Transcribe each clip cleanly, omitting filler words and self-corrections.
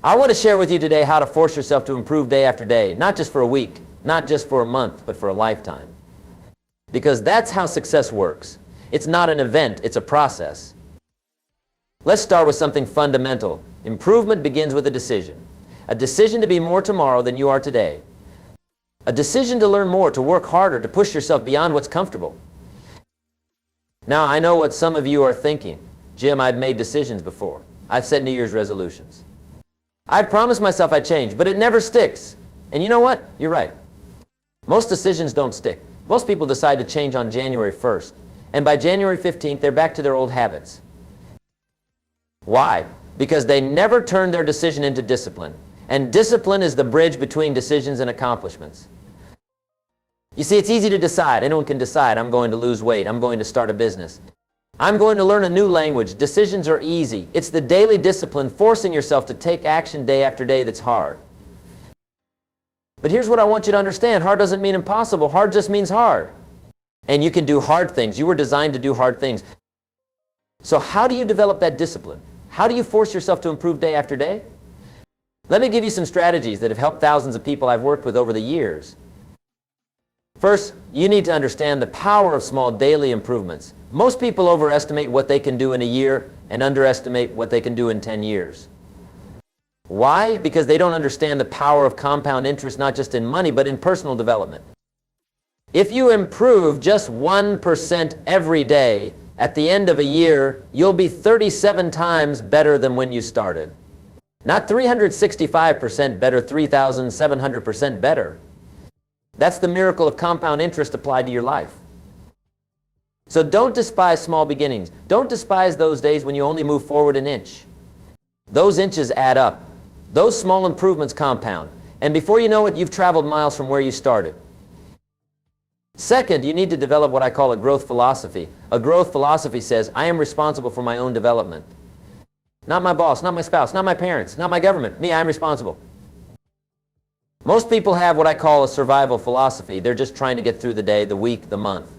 I want to share with you today how to force yourself to improve day after day, not just for a week, not just for a month, but for a lifetime. Because that's how success works. It's not an event, it's a process. Let's start with something fundamental. Improvement begins with a decision. A decision to be more tomorrow than you are today. A decision to learn more, to work harder, to push yourself beyond what's comfortable. Now, I know what some of you are thinking. Jim, I've made decisions before. I've set New Year's resolutions. I've promised myself I'd change, but it never sticks. And you know what? You're right. Most decisions don't stick. Most people decide to change on January 1st. And by January 15th, they're back to their old habits. Why? Because they never turned their decision into discipline. And discipline is the bridge between decisions and accomplishments. You see, it's easy to decide. Anyone can decide, I'm going to lose weight. I'm going to start a business. I'm going to learn a new language. Decisions are easy. It's the daily discipline, forcing yourself to take action day after day, that's hard. But here's what I want you to understand. Hard doesn't mean impossible. Hard just means hard. And you can do hard things. You were designed to do hard things. So how do you develop that discipline? How do you force yourself to improve day after day? Let me give you some strategies that have helped thousands of people I've worked with over the years. First, you need to understand the power of small daily improvements. Most people overestimate what they can do in a year and underestimate what they can do in 10 years. Why? Because they don't understand the power of compound interest, not just in money, but in personal development. If you improve just 1% every day, at the end of a year, you'll be 37 times better than when you started. Not 365% better, 3,700% better. That's the miracle of compound interest applied to your life. So don't despise small beginnings. Don't despise those days when you only move forward an inch. Those inches add up. Those small improvements compound. And before you know it, you've traveled miles from where you started. Second, you need to develop what I call a growth philosophy. A growth philosophy says, I am responsible for my own development. Not my boss, not my spouse, not my parents, not my government. Me, I'm responsible. Most people have what I call a survival philosophy. They're just trying to get through the day, the week, the month.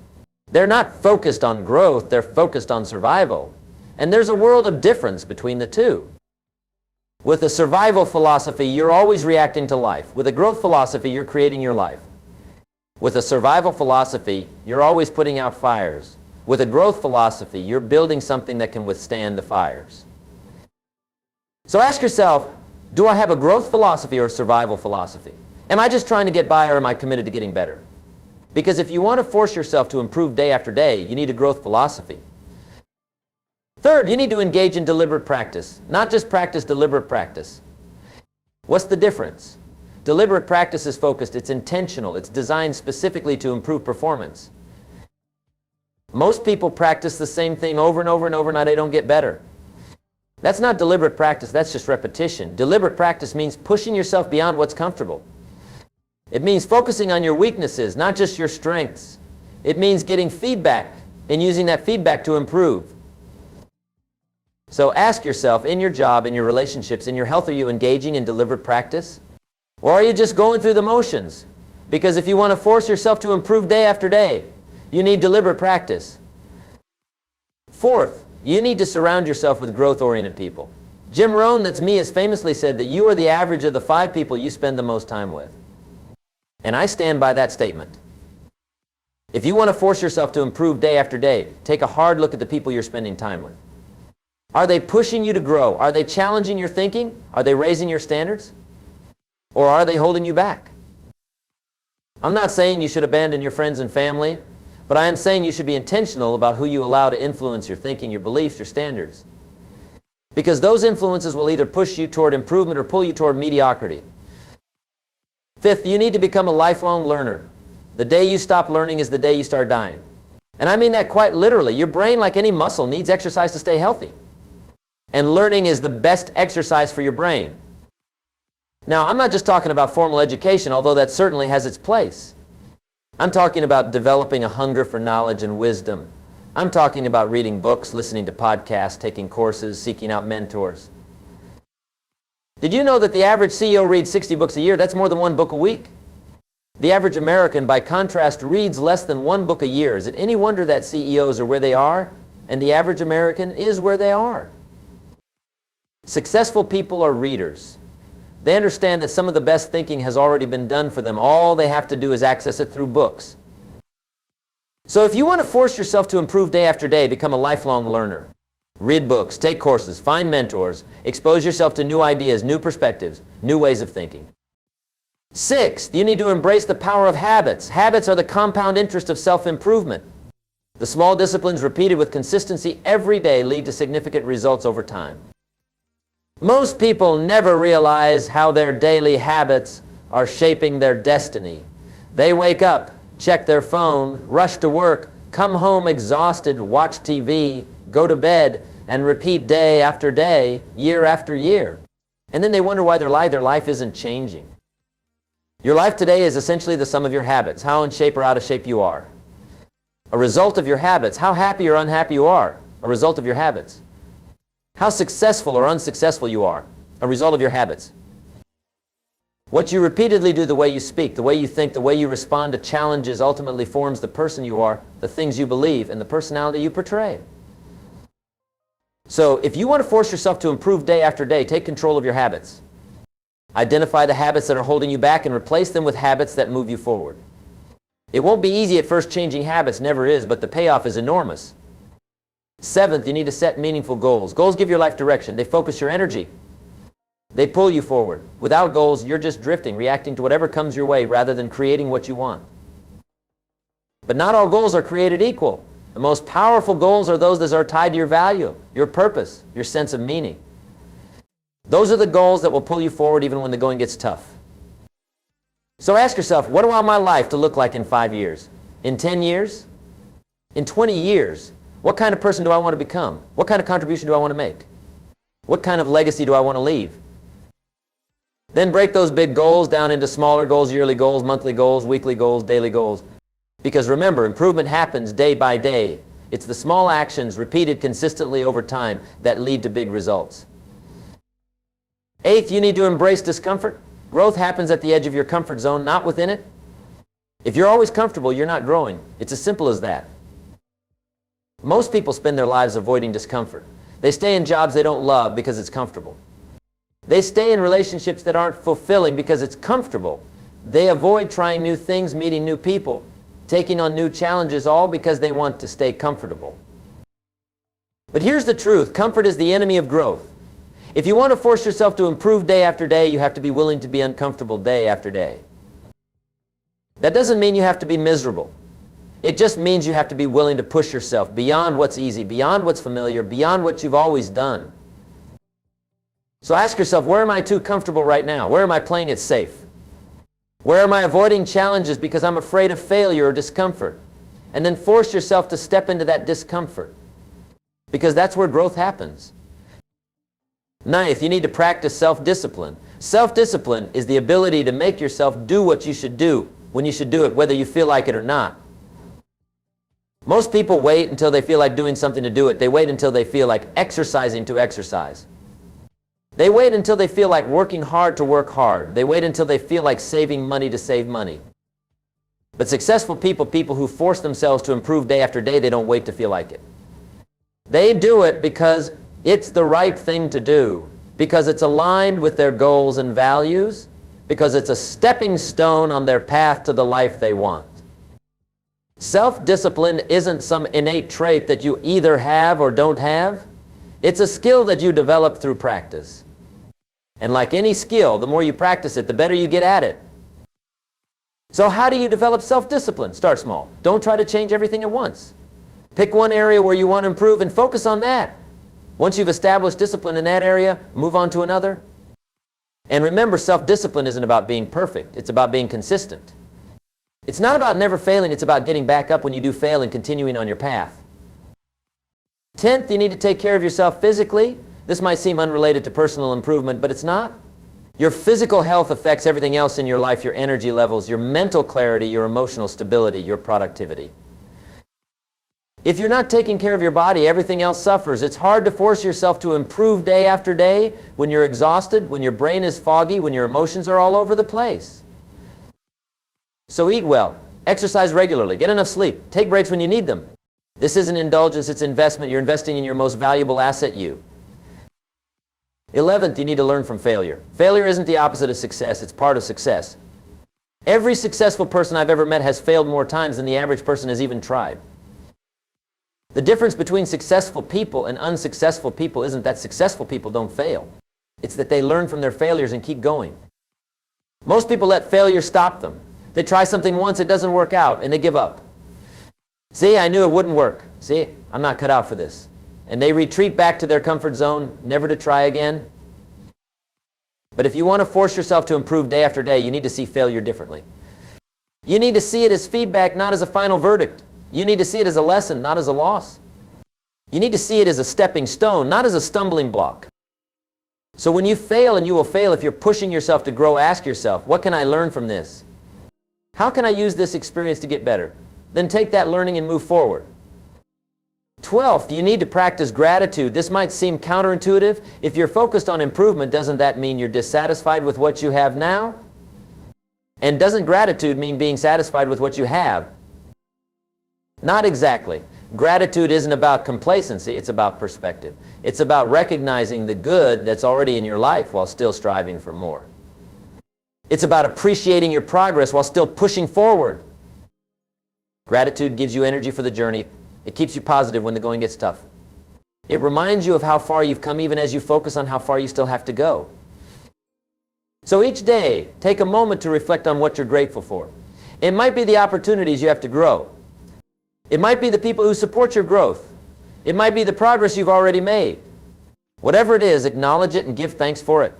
They're not focused on growth, they're focused on survival. And there's a world of difference between the two. With a survival philosophy, you're always reacting to life. With a growth philosophy, you're creating your life. With a survival philosophy, you're always putting out fires. With a growth philosophy, you're building something that can withstand the fires. So ask yourself, do I have a growth philosophy or a survival philosophy? Am I just trying to get by, or am I committed to getting better? Because if you want to force yourself to improve day after day, you need a growth philosophy. Third, you need to engage in deliberate practice. Not just practice, deliberate practice. What's the difference? Deliberate practice is focused, it's intentional, it's designed specifically to improve performance. Most people practice the same thing over and over and over, and they don't get better. That's not deliberate practice, that's just repetition. Deliberate practice means pushing yourself beyond what's comfortable. It means focusing on your weaknesses, not just your strengths. It means getting feedback and using that feedback to improve. So ask yourself, in your job, in your relationships, in your health, are you engaging in deliberate practice? Or are you just going through the motions? Because if you want to force yourself to improve day after day, you need deliberate practice. Fourth, you need to surround yourself with growth-oriented people. Jim Rohn, that's me, has famously said that you are the average of the 5 people you spend the most time with. And I stand by that statement. If you want to force yourself to improve day after day, take a hard look at the people you're spending time with. Are they pushing you to grow? Are they challenging your thinking? Are they raising your standards? Or are they holding you back? I'm not saying you should abandon your friends and family, but I am saying you should be intentional about who you allow to influence your thinking, your beliefs, your standards. Because those influences will either push you toward improvement or pull you toward mediocrity. Fifth, you need to become a lifelong learner. The day you stop learning is the day you start dying. And I mean that quite literally. Your brain, like any muscle, needs exercise to stay healthy. And learning is the best exercise for your brain. Now, I'm not just talking about formal education, although that certainly has its place. I'm talking about developing a hunger for knowledge and wisdom. I'm talking about reading books, listening to podcasts, taking courses, seeking out mentors. Did you know that the average CEO reads 60 books a year? That's more than 1 book a week. The average American, by contrast, reads less than 1 book a year. Is it any wonder that CEOs are where they are, and the average American is where they are? Successful people are readers. They understand that some of the best thinking has already been done for them. All they have to do is access it through books. So if you want to force yourself to improve day after day, become a lifelong learner. Read books, take courses, find mentors, expose yourself to new ideas, new perspectives, new ways of thinking. Sixth, you need to embrace the power of habits. Habits are the compound interest of self-improvement. The small disciplines repeated with consistency every day lead to significant results over time. Most people never realize how their daily habits are shaping their destiny. They wake up, check their phone, rush to work, come home exhausted, watch TV, go to bed, and repeat day after day, year after year. And then they wonder why their life isn't changing. Your life today is essentially the sum of your habits, how in shape or out of shape you are. A result of your habits, how happy or unhappy you are, a result of your habits. How successful or unsuccessful you are, a result of your habits. What you repeatedly do, the way you speak, the way you think, the way you respond to challenges ultimately forms the person you are, the things you believe, and the personality you portray. So if you want to force yourself to improve day after day, take control of your habits. Identify the habits that are holding you back and replace them with habits that move you forward. It won't be easy at first changing habits, never is, but the payoff is enormous. Seventh, you need to set meaningful goals. Goals give your life direction. They focus your energy. They pull you forward. Without goals, you're just drifting, reacting to whatever comes your way rather than creating what you want. But not all goals are created equal. The most powerful goals are those that are tied to your value, your purpose, your sense of meaning. Those are the goals that will pull you forward even when the going gets tough. So ask yourself, what do I want my life to look like in 5 years? In 10 years? In 20 years? What kind of person do I want to become? What kind of contribution do I want to make? What kind of legacy do I want to leave? Then break those big goals down into smaller goals, yearly goals, monthly goals, weekly goals, daily goals. Because remember, improvement happens day by day. It's the small actions repeated consistently over time that lead to big results. Eighth, you need to embrace discomfort. Growth happens at the edge of your comfort zone, not within it. If you're always comfortable, you're not growing. It's as simple as that. Most people spend their lives avoiding discomfort. They stay in jobs they don't love because it's comfortable. They stay in relationships that aren't fulfilling because it's comfortable. They avoid trying new things, meeting new people, taking on new challenges, all because they want to stay comfortable. But here's the truth. Comfort is the enemy of growth. If you want to force yourself to improve day after day, you have to be willing to be uncomfortable day after day. That doesn't mean you have to be miserable. It just means you have to be willing to push yourself beyond what's easy, beyond what's familiar, beyond what you've always done. So ask yourself, where am I too comfortable right now? Where am I playing it safe? Where am I avoiding challenges because I'm afraid of failure or discomfort? And then force yourself to step into that discomfort, because that's where growth happens. Ninth, you need to practice self-discipline. Self-discipline is the ability to make yourself do what you should do when you should do it, whether you feel like it or not. Most people wait until they feel like doing something to do it. They wait until they feel like exercising to exercise. They wait until they feel like working hard to work hard. They wait until they feel like saving money to save money. But successful people, people who force themselves to improve day after day, they don't wait to feel like it. They do it because it's the right thing to do, because it's aligned with their goals and values, because it's a stepping stone on their path to the life they want. Self-discipline isn't some innate trait that you either have or don't have. It's a skill that you develop through practice. And like any skill, the more you practice it, the better you get at it. So how do you develop self-discipline? Start small. Don't try to change everything at once. Pick one area where you want to improve and focus on that. Once you've established discipline in that area, move on to another. And remember, self-discipline isn't about being perfect. It's about being consistent. It's not about never failing. It's about getting back up when you do fail and continuing on your path. 10th, you need to take care of yourself physically. This might seem unrelated to personal improvement, but it's not. Your physical health affects everything else in your life, your energy levels, your mental clarity, your emotional stability, your productivity. If you're not taking care of your body, everything else suffers. It's hard to force yourself to improve day after day when you're exhausted, when your brain is foggy, when your emotions are all over the place. So eat well, exercise regularly, get enough sleep, take breaks when you need them. This isn't indulgence, it's investment. You're investing in your most valuable asset, you. 11th, you need to learn from failure. Failure isn't the opposite of success, it's part of success. Every successful person I've ever met has failed more times than the average person has even tried. The difference between successful people and unsuccessful people isn't that successful people don't fail. It's that they learn from their failures and keep going. Most people let failure stop them. They try something once, it doesn't work out, and they give up. See, I knew it wouldn't work. See, I'm not cut out for this. And they retreat back to their comfort zone, never to try again. But if you want to force yourself to improve day after day, you need to see failure differently. You need to see it as feedback, not as a final verdict. You need to see it as a lesson, not as a loss. You need to see it as a stepping stone, not as a stumbling block. So when you fail, and you will fail if you're pushing yourself to grow, ask yourself, what can I learn from this? How can I use this experience to get better? Then take that learning and move forward. 12th, you need to practice gratitude. This might seem counterintuitive. If you're focused on improvement, doesn't that mean you're dissatisfied with what you have now? And doesn't gratitude mean being satisfied with what you have? Not exactly. Gratitude isn't about complacency, it's about perspective. It's about recognizing the good that's already in your life while still striving for more. It's about appreciating your progress while still pushing forward. Gratitude gives you energy for the journey. It keeps you positive when the going gets tough. It reminds you of how far you've come even as you focus on how far you still have to go. So each day, take a moment to reflect on what you're grateful for. It might be the opportunities you have to grow. It might be the people who support your growth. It might be the progress you've already made. Whatever it is, acknowledge it and give thanks for it.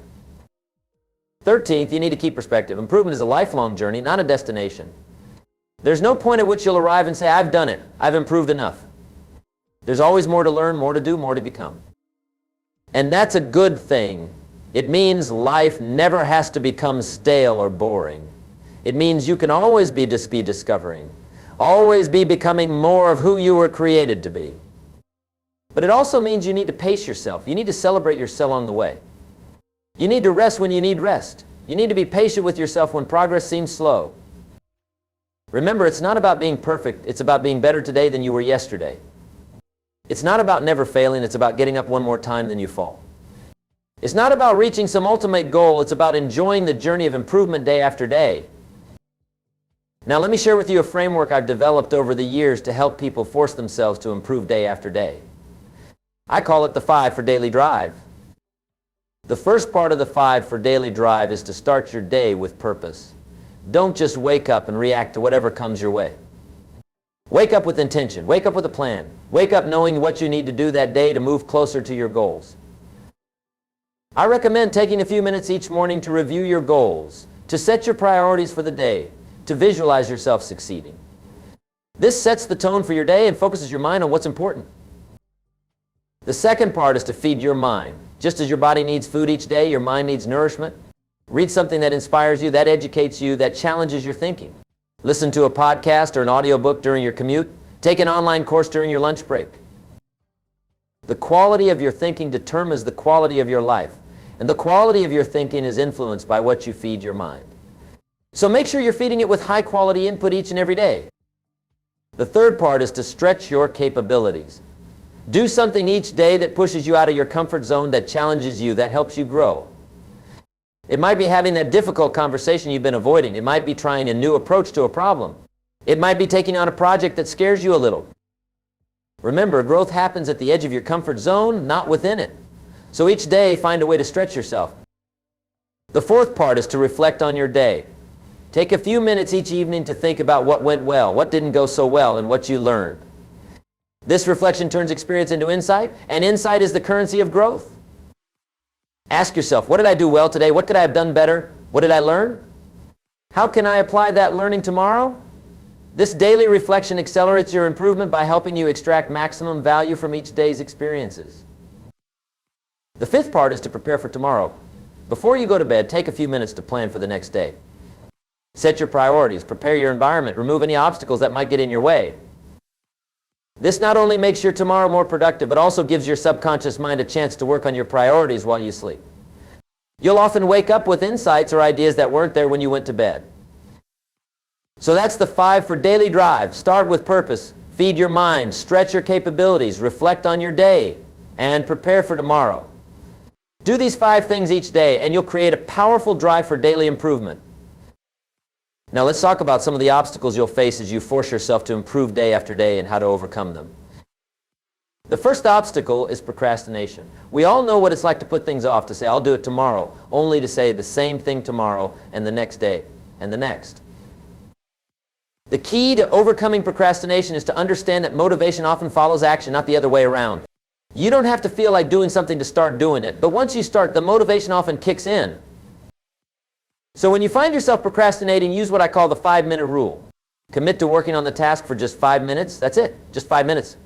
13th, you need to keep perspective. Improvement is a lifelong journey, not a destination. There's no point at which you'll arrive and say, I've done it. I've improved enough. There's always more to learn, more to do, more to become. And that's a good thing. It means life never has to become stale or boring. It means you can always be discovering. Always be becoming more of who you were created to be. But it also means you need to pace yourself. You need to celebrate yourself along the way. You need to rest when you need rest. You need to be patient with yourself when progress seems slow. Remember, it's not about being perfect. It's about being better today than you were yesterday. It's not about never failing. It's about getting up one more time than you fall. It's not about reaching some ultimate goal. It's about enjoying the journey of improvement day after day. Now let me share with you a framework I've developed over the years to help people force themselves to improve day after day. I call it the 5 for daily drive. The first part of the 5 for daily drive is to start your day with purpose. Don't just wake up and react to whatever comes your way. Wake up with intention. Wake up with a plan. Wake up knowing what you need to do that day to move closer to your goals. I recommend taking a few minutes each morning to review your goals, to set your priorities for the day, to visualize yourself succeeding. This sets the tone for your day and focuses your mind on what's important. The second part is to feed your mind. Just as your body needs food each day, your mind needs nourishment. Read something that inspires you, that educates you, that challenges your thinking. Listen to a podcast or an audiobook during your commute. Take an online course during your lunch break. The quality of your thinking determines the quality of your life. And the quality of your thinking is influenced by what you feed your mind. So make sure you're feeding it with high quality input each and every day. The third part is to stretch your capabilities. Do something each day that pushes you out of your comfort zone, that challenges you, that helps you grow. It might be having that difficult conversation you've been avoiding. It might be trying a new approach to a problem. It might be taking on a project that scares you a little. Remember, growth happens at the edge of your comfort zone, not within it. So each day, find a way to stretch yourself. The fourth part is to reflect on your day. Take a few minutes each evening to think about what went well, what didn't go so well, and what you learned. This reflection turns experience into insight, and insight is the currency of growth. Ask yourself, what did I do well today? What could I have done better? What did I learn? How can I apply that learning tomorrow? This daily reflection accelerates your improvement by helping you extract maximum value from each day's experiences. The fifth part is to prepare for tomorrow. Before you go to bed, take a few minutes to plan for the next day. Set your priorities, prepare your environment, remove any obstacles that might get in your way. This not only makes your tomorrow more productive, but also gives your subconscious mind a chance to work on your priorities while you sleep. You'll often wake up with insights or ideas that weren't there when you went to bed. So that's the 5 for daily drive. Start with purpose, feed your mind, stretch your capabilities, reflect on your day, and prepare for tomorrow. Do these 5 things each day, and you'll create a powerful drive for daily improvement. Now let's talk about some of the obstacles you'll face as you force yourself to improve day after day and how to overcome them. The first obstacle is procrastination. We all know what it's like to put things off, to say, I'll do it tomorrow, only to say the same thing tomorrow and the next day and the next. The key to overcoming procrastination is to understand that motivation often follows action, not the other way around. You don't have to feel like doing something to start doing it, but once you start, the motivation often kicks in. So when you find yourself procrastinating, use what I call the 5-minute rule. Commit to working on the task for just 5 minutes. That's it, just 5 minutes.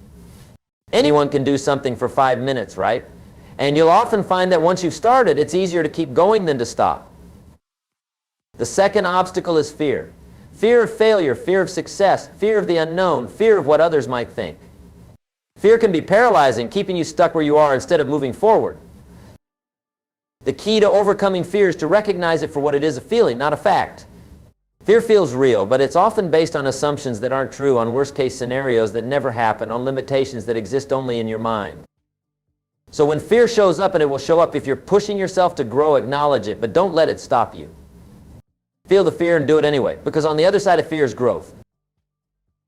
Anyone can do something for 5 minutes, right? And you'll often find that once you've started, it's easier to keep going than to stop. The second obstacle is fear. Fear of failure, fear of success, fear of the unknown, fear of what others might think. Fear can be paralyzing, keeping you stuck where you are instead of moving forward. The key to overcoming fear is to recognize it for what it is, a feeling, not a fact. Fear feels real, but it's often based on assumptions that aren't true, on worst-case scenarios that never happen, on limitations that exist only in your mind. So when fear shows up, and it will show up if you're pushing yourself to grow, acknowledge it, but don't let it stop you. Feel the fear and do it anyway, because on the other side of fear is growth.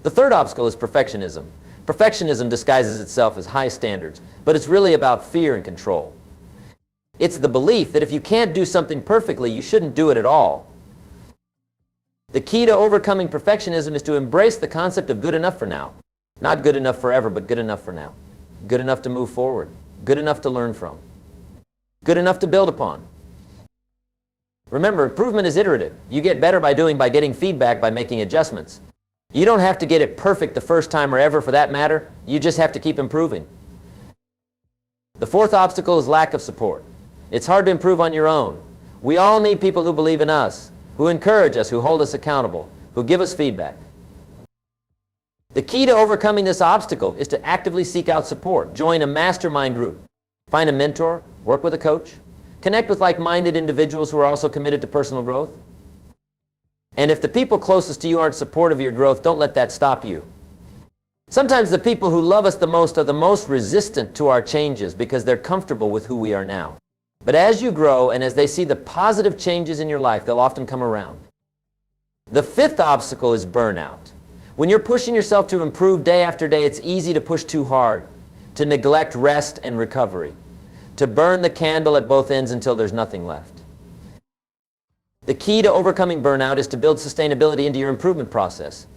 The third obstacle is perfectionism. Perfectionism disguises itself as high standards, but it's really about fear and control. It's the belief that if you can't do something perfectly, you shouldn't do it at all. The key to overcoming perfectionism is to embrace the concept of good enough for now. Not good enough forever, but good enough for now. Good enough to move forward. Good enough to learn from. Good enough to build upon. Remember, improvement is iterative. You get better by getting feedback, by making adjustments. You don't have to get it perfect the first time or ever for that matter. You just have to keep improving. The fourth obstacle is lack of support. It's hard to improve on your own. We all need people who believe in us, who encourage us, who hold us accountable, who give us feedback. The key to overcoming this obstacle is to actively seek out support. Join a mastermind group. Find a mentor, work with a coach, connect with like-minded individuals who are also committed to personal growth. And if the people closest to you aren't supportive of your growth, don't let that stop you. Sometimes the people who love us the most are the most resistant to our changes because they're comfortable with who we are now. But as you grow and as they see the positive changes in your life, they'll often come around. The fifth obstacle is burnout. When you're pushing yourself to improve day after day, it's easy to push too hard, to neglect rest and recovery, to burn the candle at both ends until there's nothing left. The key to overcoming burnout is to build sustainability into your improvement process.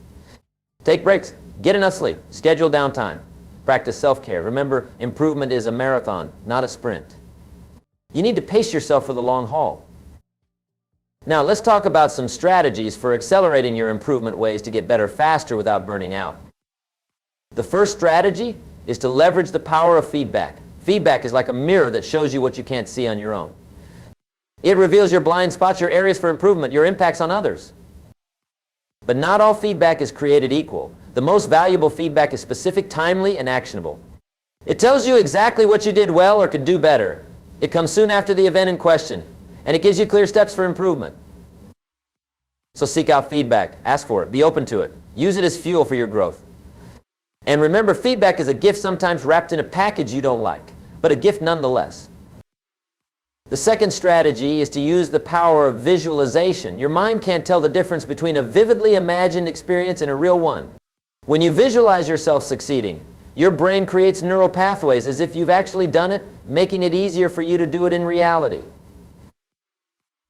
Take breaks, get enough sleep, schedule downtime, practice self-care. Remember, improvement is a marathon, not a sprint. You need to pace yourself for the long haul. Now, let's talk about some strategies for accelerating your improvement ways to get better faster without burning out. The first strategy is to leverage the power of feedback. Feedback is like a mirror that shows you what you can't see on your own. It reveals your blind spots, your areas for improvement, your impacts on others. But not all feedback is created equal. The most valuable feedback is specific, timely, and actionable. It tells you exactly what you did well or could do better. It comes soon after the event in question, and it gives you clear steps for improvement. So seek out feedback, ask for it, be open to it, use it as fuel for your growth. And remember, feedback is a gift sometimes wrapped in a package you don't like, but a gift nonetheless. The second strategy is to use the power of visualization. Your mind can't tell the difference between a vividly imagined experience and a real one. When you visualize yourself succeeding, your brain creates neural pathways as if you've actually done it, making it easier for you to do it in reality.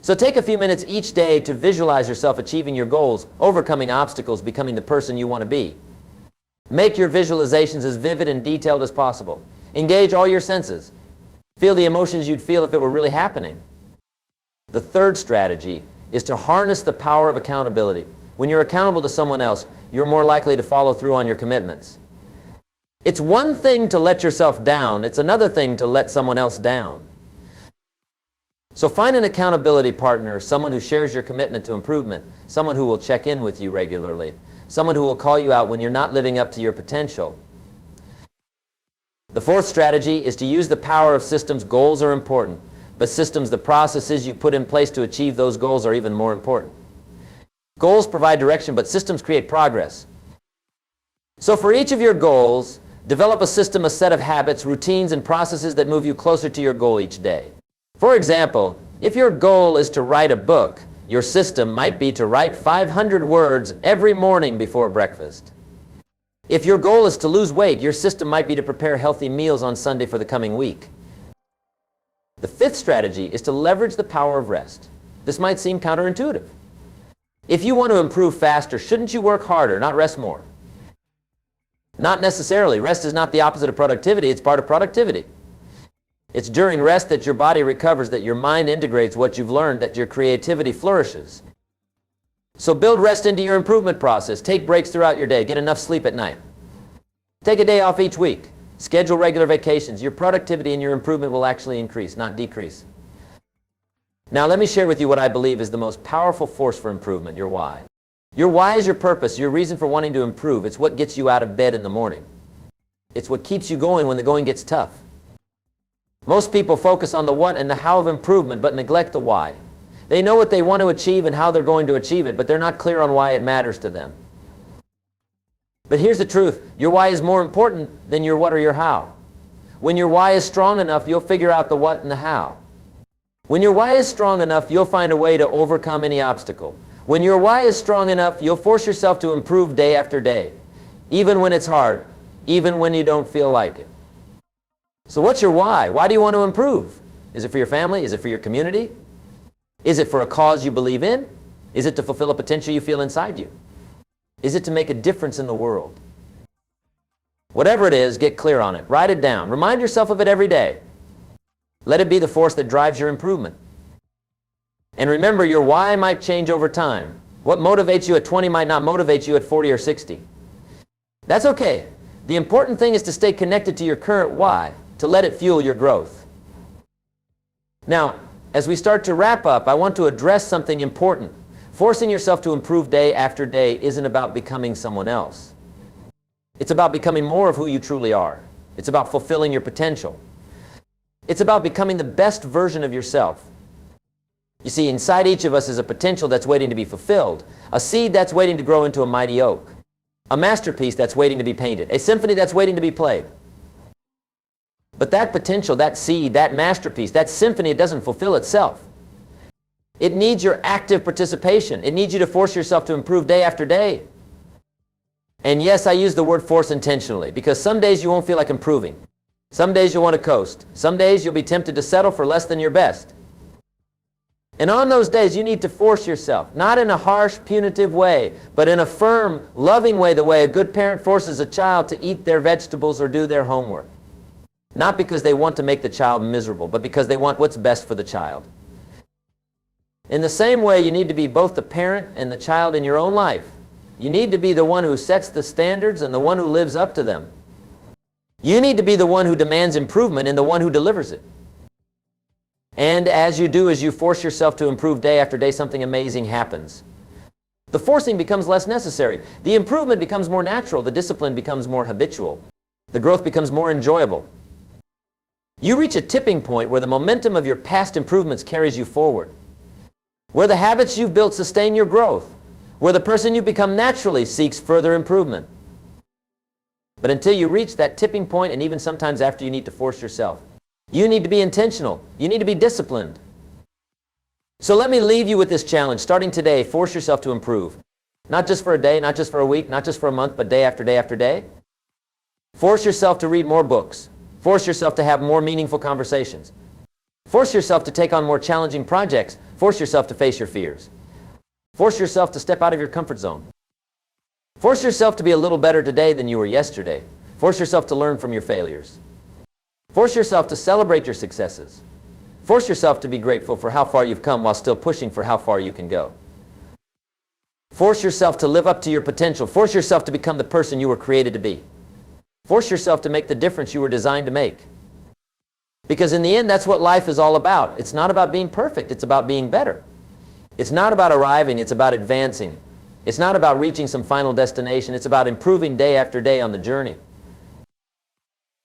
So take a few minutes each day to visualize yourself achieving your goals, overcoming obstacles, becoming the person you want to be. Make your visualizations as vivid and detailed as possible. Engage all your senses. Feel the emotions you'd feel if it were really happening. The third strategy is to harness the power of accountability. When you're accountable to someone else, you're more likely to follow through on your commitments. It's one thing to let yourself down. It's another thing to let someone else down. So find an accountability partner, someone who shares your commitment to improvement, someone who will check in with you regularly, someone who will call you out when you're not living up to your potential. The fourth strategy is to use the power of systems. Goals are important, but systems, the processes you put in place to achieve those goals, are even more important. Goals provide direction, but systems create progress. So for each of your goals, develop a system, a set of habits, routines, and processes that move you closer to your goal each day. For example, if your goal is to write a book, your system might be to write 500 words every morning before breakfast. If your goal is to lose weight, your system might be to prepare healthy meals on Sunday for the coming week. The fifth strategy is to leverage the power of rest. This might seem counterintuitive. If you want to improve faster, shouldn't you work harder, not rest more? Not necessarily. Rest is not the opposite of productivity. It's part of productivity. It's during rest that your body recovers, that your mind integrates what you've learned, that your creativity flourishes. So build rest into your improvement process. Take breaks throughout your day. Get enough sleep at night. Take a day off each week. Schedule regular vacations. Your productivity and your improvement will actually increase, not decrease. Now let me share with you what I believe is the most powerful force for improvement, your why. Your why is your purpose, your reason for wanting to improve. It's what gets you out of bed in the morning. It's what keeps you going when the going gets tough. Most people focus on the what and the how of improvement, but neglect the why. They know what they want to achieve and how they're going to achieve it, but they're not clear on why it matters to them. But here's the truth. Your why is more important than your what or your how. When your why is strong enough, you'll figure out the what and the how. When your why is strong enough, you'll find a way to overcome any obstacle. When your why is strong enough, you'll force yourself to improve day after day, even when it's hard, even when you don't feel like it. So what's your why? Why do you want to improve? Is it for your family? Is it for your community? Is it for a cause you believe in? Is it to fulfill a potential you feel inside you? Is it to make a difference in the world? Whatever it is, get clear on it. Write it down. Remind yourself of it every day. Let it be the force that drives your improvement. And remember, your why might change over time. What motivates you at 20 might not motivate you at 40 or 60. That's okay. The important thing is to stay connected to your current why, to let it fuel your growth. Now, as we start to wrap up, I want to address something important. Forcing yourself to improve day after day isn't about becoming someone else. It's about becoming more of who you truly are. It's about fulfilling your potential. It's about becoming the best version of yourself. You see, inside each of us is a potential that's waiting to be fulfilled, a seed that's waiting to grow into a mighty oak, a masterpiece that's waiting to be painted, a symphony that's waiting to be played. But that potential, that seed, that masterpiece, that symphony, it doesn't fulfill itself. It needs your active participation. It needs you to force yourself to improve day after day. And yes, I use the word force intentionally, because some days you won't feel like improving. Some days you'll want to coast. Some days you'll be tempted to settle for less than your best. And on those days, you need to force yourself, not in a harsh, punitive way, but in a firm, loving way, the way a good parent forces a child to eat their vegetables or do their homework. Not because they want to make the child miserable, but because they want what's best for the child. In the same way, you need to be both the parent and the child in your own life. You need to be the one who sets the standards and the one who lives up to them. You need to be the one who demands improvement and the one who delivers it. And as you force yourself to improve day after day, something amazing happens. The forcing becomes less necessary. The improvement becomes more natural. The discipline becomes more habitual. The growth becomes more enjoyable. You reach a tipping point where the momentum of your past improvements carries you forward, where the habits you've built sustain your growth, where the person you become naturally seeks further improvement. But until you reach that tipping point, and even sometimes after, you need to force yourself. You need to be intentional. You need to be disciplined. So let me leave you with this challenge. Starting today, force yourself to improve. Not just for a day, not just for a week, not just for a month, but day after day after day. Force yourself to read more books. Force yourself to have more meaningful conversations. Force yourself to take on more challenging projects. Force yourself to face your fears. Force yourself to step out of your comfort zone. Force yourself to be a little better today than you were yesterday. Force yourself to learn from your failures. Force yourself to celebrate your successes. Force yourself to be grateful for how far you've come while still pushing for how far you can go. Force yourself to live up to your potential. Force yourself to become the person you were created to be. Force yourself to make the difference you were designed to make. Because in the end, that's what life is all about. It's not about being perfect. It's about being better. It's not about arriving. It's about advancing. It's not about reaching some final destination. It's about improving day after day on the journey.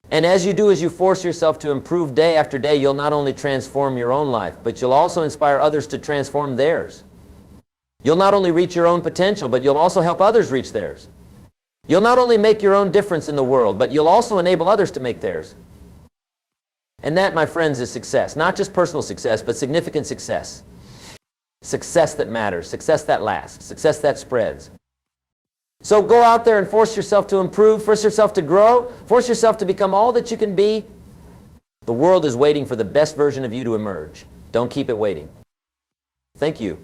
And as you force yourself to improve day after day, you'll not only transform your own life, but you'll also inspire others to transform theirs. You'll not only reach your own potential, but you'll also help others reach theirs. You'll not only make your own difference in the world, but you'll also enable others to make theirs. And that, my friends, is success. Not just personal success, but significant success. Success that matters, success that lasts, success that spreads. So go out there and force yourself to improve, force yourself to grow, force yourself to become all that you can be. The world is waiting for the best version of you to emerge. Don't keep it waiting. Thank you.